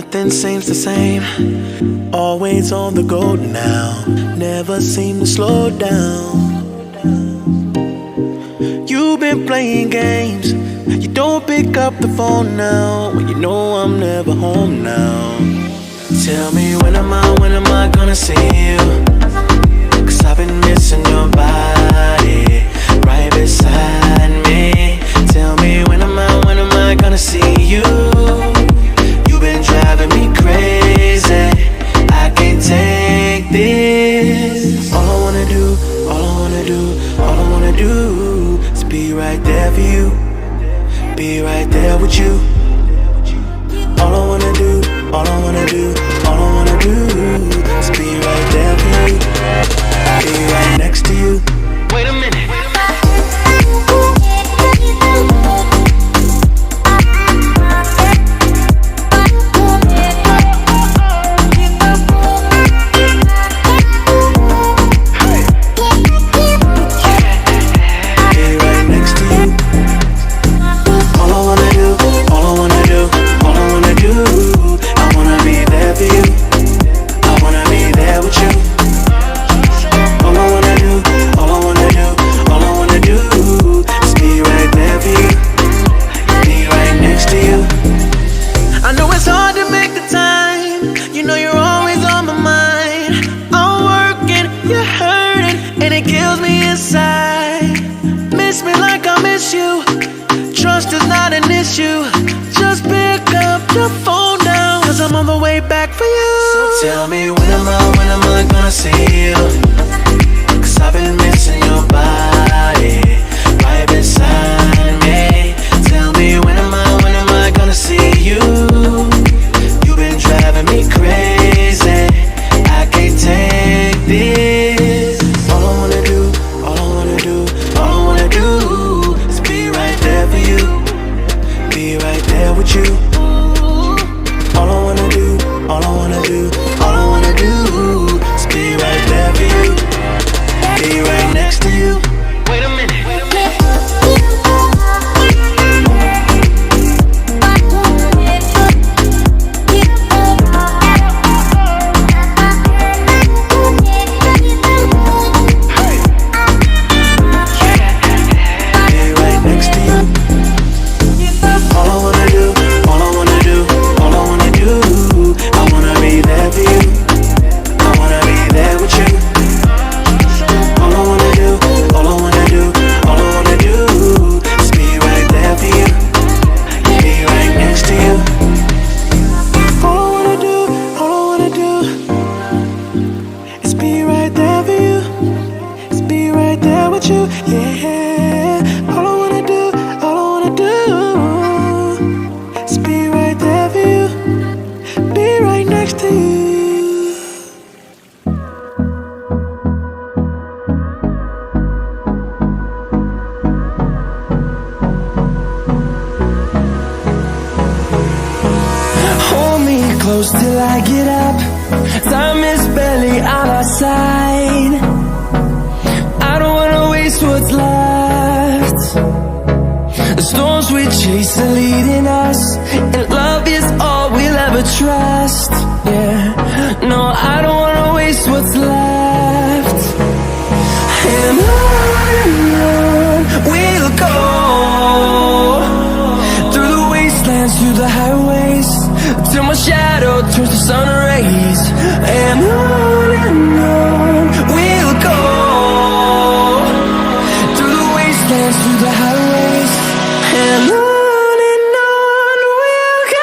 Nothing seems the same, always on the go now, never seem to slow down. You've been playing games, you don't pick up the phone now, when you know I'm never home now. Tell me when am I gonna see you? 'Cause I've been missing your body right beside me. Tell me when am I gonna see you? You've been driving me crazy, I can't take this. All I wanna do is be right there for you, be right there with you. All I wanna do is be right there for you, be right next to you. Wait a minute. Tell me when am I gonna see you? 'Cause I've been missing your body right beside me. Tell me when am I gonna see you? You've been driving me crazy, I can't take this. All I wanna do is be right there for you, be right there with you. All I wanna do is be right there for you, be right next to you. Wait a minute. Till I get up, time is barely on our side. I don't wanna waste what's left. The storms we chase are leading us, and love is all we'll ever trust. Yeah, no, I don't wanna waste what's left. And on we'll go, through the wastelands, through the highways, till my shadow turns to sun rays. And on we'll go, through the wastelands, through the highways. And on we'll go.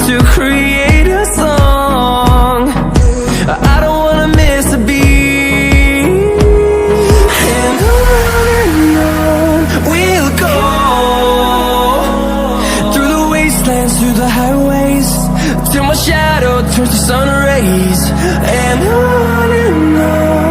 To create a song, I don't wanna miss till my shadow turns to sun rays. And on